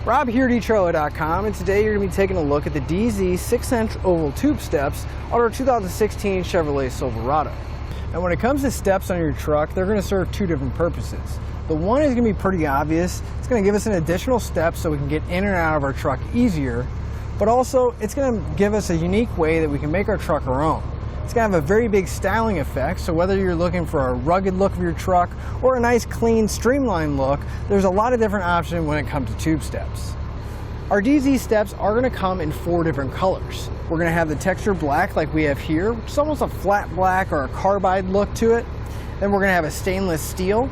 Rob here at Chevrolet.com, and today you're going to be taking a look at the DeeZee 6-inch oval tube steps on our 2016 Chevrolet Silverado. Now when it comes to steps on your truck, they're going to serve two different purposes. The one is going to be pretty obvious. It's going to give us an additional step so we can get in and out of our truck easier, but also it's going to give us a unique way that we can make our truck our own. It's going to have a very big styling effect, so whether you're looking for a rugged look of your truck or a nice clean streamlined look, there's a lot of different options when it comes to tube steps. Our DeeZee steps are going to come in 4 different colors. We're going to have the texture black like we have here, which is almost a flat black or a carbide look to it. Then we're going to have a stainless steel.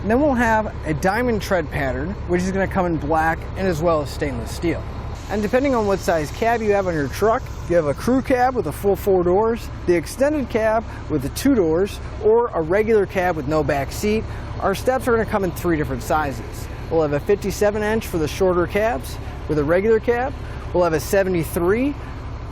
And then we'll have a diamond tread pattern, which is going to come in black and as well as stainless steel. And depending on what size cab you have on your truck, if you have a crew cab with a full 4 doors, the extended cab with the 2 doors, or a regular cab with no back seat, our steps are going to come in 3 different sizes. We'll have a 57-inch for the shorter cabs with a regular cab. We'll have a 73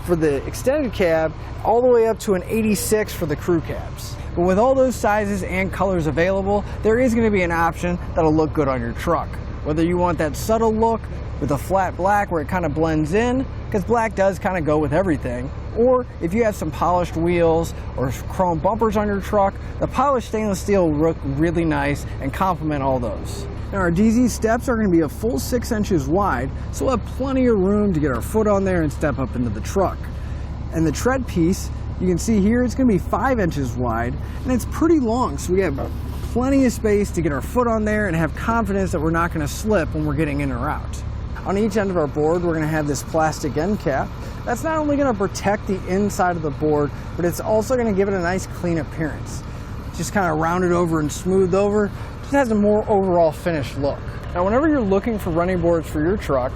for the extended cab, all the way up to an 86 for the crew cabs. But with all those sizes and colors available, there is going to be an option that'll look good on your truck. Whether you want that subtle look with a flat black where it kind of blends in, because black does kind of go with everything, or if you have some polished wheels or chrome bumpers on your truck, the polished stainless steel will look really nice and complement all those. Now our DeeZee steps are going to be a full 6 inches wide, so we'll have plenty of room to get our foot on there and step up into the truck. And the tread piece, you can see here, it's going to be 5 inches wide, and it's pretty long, so we have plenty of space to get our foot on there and have confidence that we're not going to slip when we're getting in or out. On each end of our board, we're going to have this plastic end cap. That's not only going to protect the inside of the board, but it's also going to give it a nice clean appearance. Just kind of rounded over and smoothed over, just has a more overall finished look. Now whenever you're looking for running boards for your truck,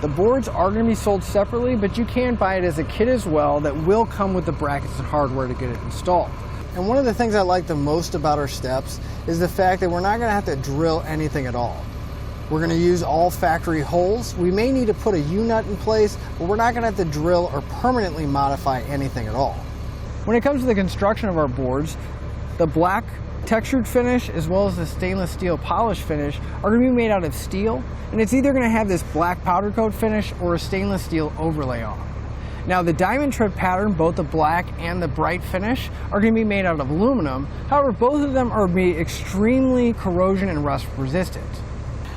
the boards are going to be sold separately, but you can buy it as a kit as well that will come with the brackets and hardware to get it installed. And one of the things I like the most about our steps is the fact that we're not going to have to drill anything at all. We're going to use all factory holes. We may need to put a U-nut in place, but we're not going to have to drill or permanently modify anything at all. When it comes to the construction of our boards, the black textured finish as well as the stainless steel polish finish are going to be made out of steel, and it's either going to have this black powder coat finish or a stainless steel overlay on. Now the diamond tread pattern, both the black and the bright finish, are going to be made out of aluminum. However, both of them are going to be extremely corrosion and rust resistant.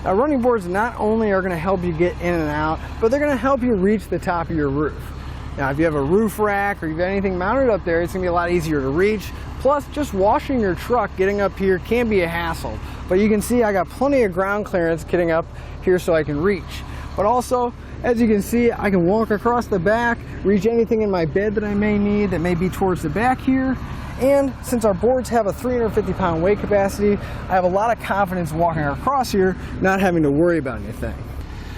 Now running boards not only are going to help you get in and out, but they're going to help you reach the top of your roof. Now if you have a roof rack or you've got anything mounted up there, it's going to be a lot easier to reach. Plus, just washing your truck getting up here can be a hassle. But you can see I got plenty of ground clearance getting up here so I can reach. But also, as you can see, I can walk across the back, reach anything in my bed that I may need that may be towards the back here. And since our boards have a 350-pound weight capacity, I have a lot of confidence walking across here, not having to worry about anything.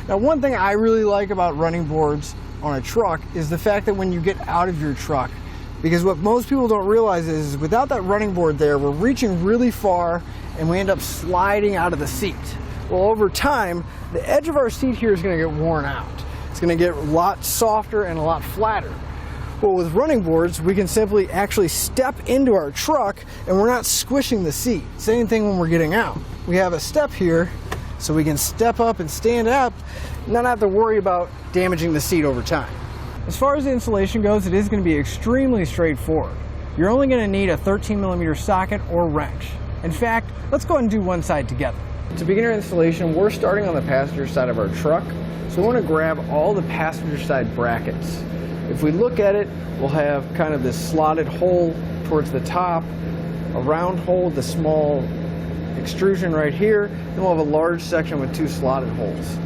Now, one thing I really like about running boards on a truck is the fact that when you get out of your truck, because what most people don't realize is without that running board there, we're reaching really far and we end up sliding out of the seat. Well, over time, the edge of our seat here is going to get worn out. It's going to get a lot softer and a lot flatter. Well, with running boards, we can simply actually step into our truck and we're not squishing the seat. Same thing when we're getting out. We have a step here so we can step up and stand up and not have to worry about damaging the seat over time. As far as the installation goes, it is going to be extremely straightforward. You're only going to need a 13mm socket or wrench. In fact, let's go ahead and do one side together. To begin our installation, we're starting on the passenger side of our truck, so we want to grab all the passenger side brackets. If we look at it, we'll have kind of this slotted hole towards the top, a round hole with a small extrusion right here, and we'll have a large section with 2 slotted holes.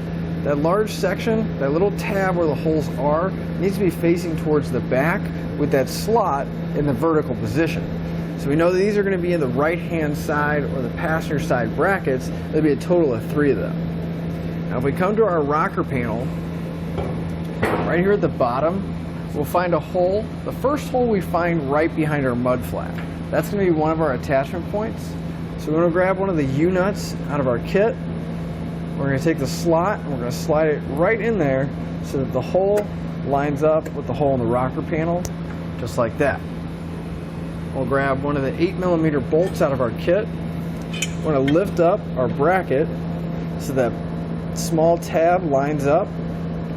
That large section, that little tab where the holes are, needs to be facing towards the back with that slot in the vertical position. So we know that these are going to be in the right-hand side or the passenger side brackets. There'll be a total of 3 of them. Now if we come to our rocker panel, right here at the bottom, we'll find a hole. The first hole we find right behind our mud flap. That's going to be one of our attachment points. So we're going to grab one of the U-nuts out of our kit. We're going to take the slot and we're going to slide it right in there so that the hole lines up with the hole in the rocker panel, just like that. We'll grab one of the 8mm bolts out of our kit. We're going to lift up our bracket so that small tab lines up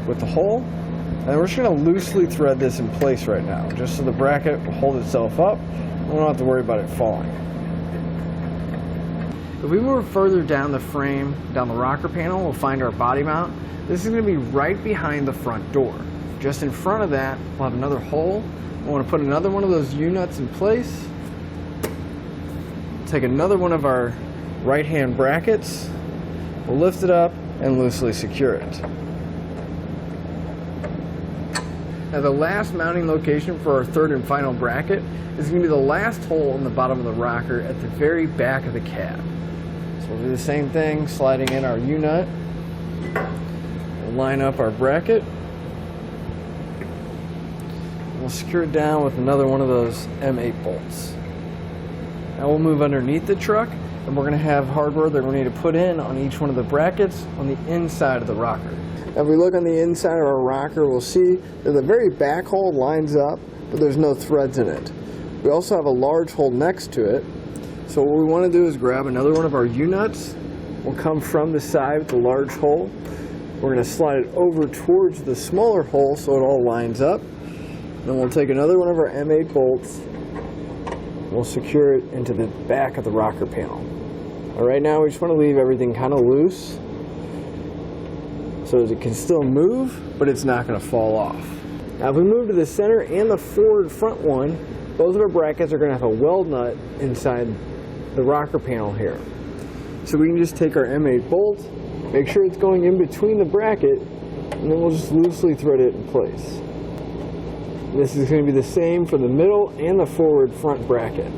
with the hole, and we're just going to loosely thread this in place right now, just so the bracket will hold itself up and we don't have to worry about it falling. If we move further down the frame, down the rocker panel, we'll find our body mount. This is going to be right behind the front door. Just in front of that, we'll have another hole. We want to put another one of those U-nuts in place. Take another one of our right-hand brackets. We'll lift it up and loosely secure it. Now the last mounting location for our third and final bracket is going to be the last hole in the bottom of the rocker at the very back of the cab. So we'll do the same thing, sliding in our U-nut. We'll line up our bracket. We'll secure it down with another one of those M8 bolts. Now we'll move underneath the truck, and we're going to have hardware that we need to put in on each one of the brackets on the inside of the rocker. Now if we look on the inside of our rocker, we'll see that the very back hole lines up, but there's no threads in it. We also have a large hole next to it. So what we want to do is grab another one of our U-nuts. We'll come from the side with the large hole. We're going to slide it over towards the smaller hole so it all lines up. Then we'll take another one of our M8 bolts. We'll secure it into the back of the rocker panel. Right now we just want to leave everything kind of loose so that it can still move, but it's not going to fall off. Now if we move to the center and the forward front one, both of our brackets are going to have a weld nut inside the rocker panel here. So we can just take our M8 bolt, make sure it's going in between the bracket, and then we'll just loosely thread it in place. This is going to be the same for the middle and the forward front bracket.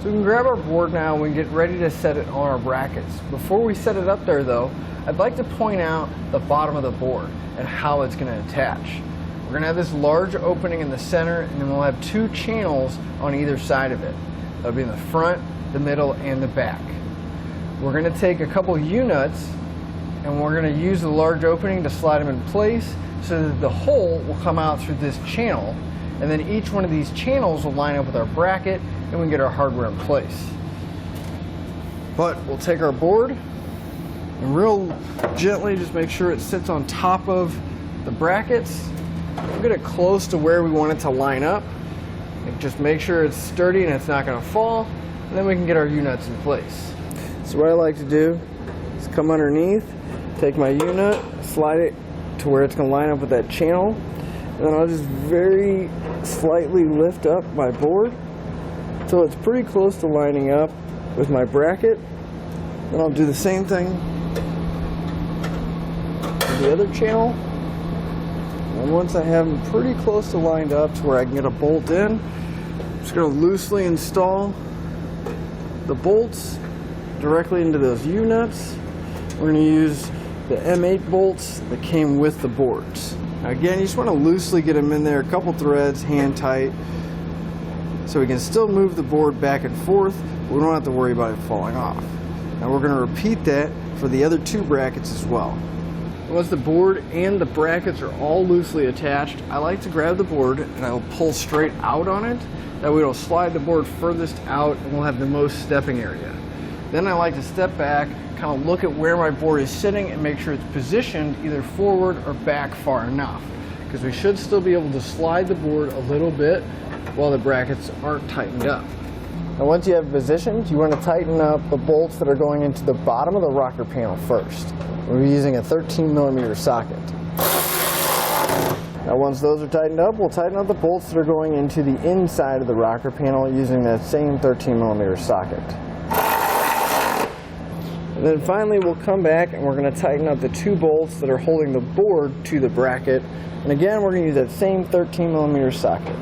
So we can grab our board now and we get ready to set it on our brackets. Before we set it up there though, I'd like to point out the bottom of the board and how it's going to attach. We're going to have this large opening in the center, and then we'll have two channels on either side of it. That'll be in the front, the middle, and the back. We're going to take a couple U-nuts and we're going to use the large opening to slide them in place so that the hole will come out through this channel, and then each one of these channels will line up with our bracket and we can get our hardware in place. But we'll take our board and real gently just make sure it sits on top of the brackets. We'll get it close to where we want it to line up. And just make sure it's sturdy and it's not going to fall, and then we can get our U-nuts in place. So what I like to do is come underneath, take my U-nut, slide it to where it's going to line up with that channel, and then I'll just very slightly lift up my board until it's pretty close to lining up with my bracket. Then I'll do the same thing with the other channel. And once I have them pretty close to lined up to where I can get a bolt in, I'm just going to loosely install the bolts directly into those U-nuts. We're going to use the M8 bolts that came with the boards. Now again, you just want to loosely get them in there, a couple threads, hand tight, so we can still move the board back and forth, but we don't have to worry about it falling off. Now we're going to repeat that for the other two brackets as well. Once the board and the brackets are all loosely attached, I like to grab the board and I will pull straight out on it. That way it'll slide the board furthest out and we'll have the most stepping area. Then I like to step back, kind of look at where my board is sitting and make sure it's positioned either forward or back far enough, because we should still be able to slide the board a little bit while the brackets aren't tightened up. Now once you have it positioned, you want to tighten up the bolts that are going into the bottom of the rocker panel first. We're using a 13mm socket. Now once those are tightened up, we'll tighten up the bolts that are going into the inside of the rocker panel using that same 13mm socket. And then finally we'll come back and we're going to tighten up the two bolts that are holding the board to the bracket. And again, we're going to use that same 13mm socket.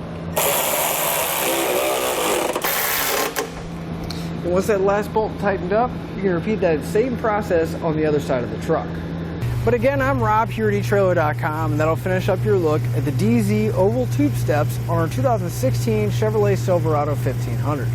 And once that last bolt tightened up, you can repeat that same process on the other side of the truck. But again, I'm Rob here at it.Then, and that'll finish up your look at the DeeZee oval tube steps on our 2016 Chevrolet Silverado 1500.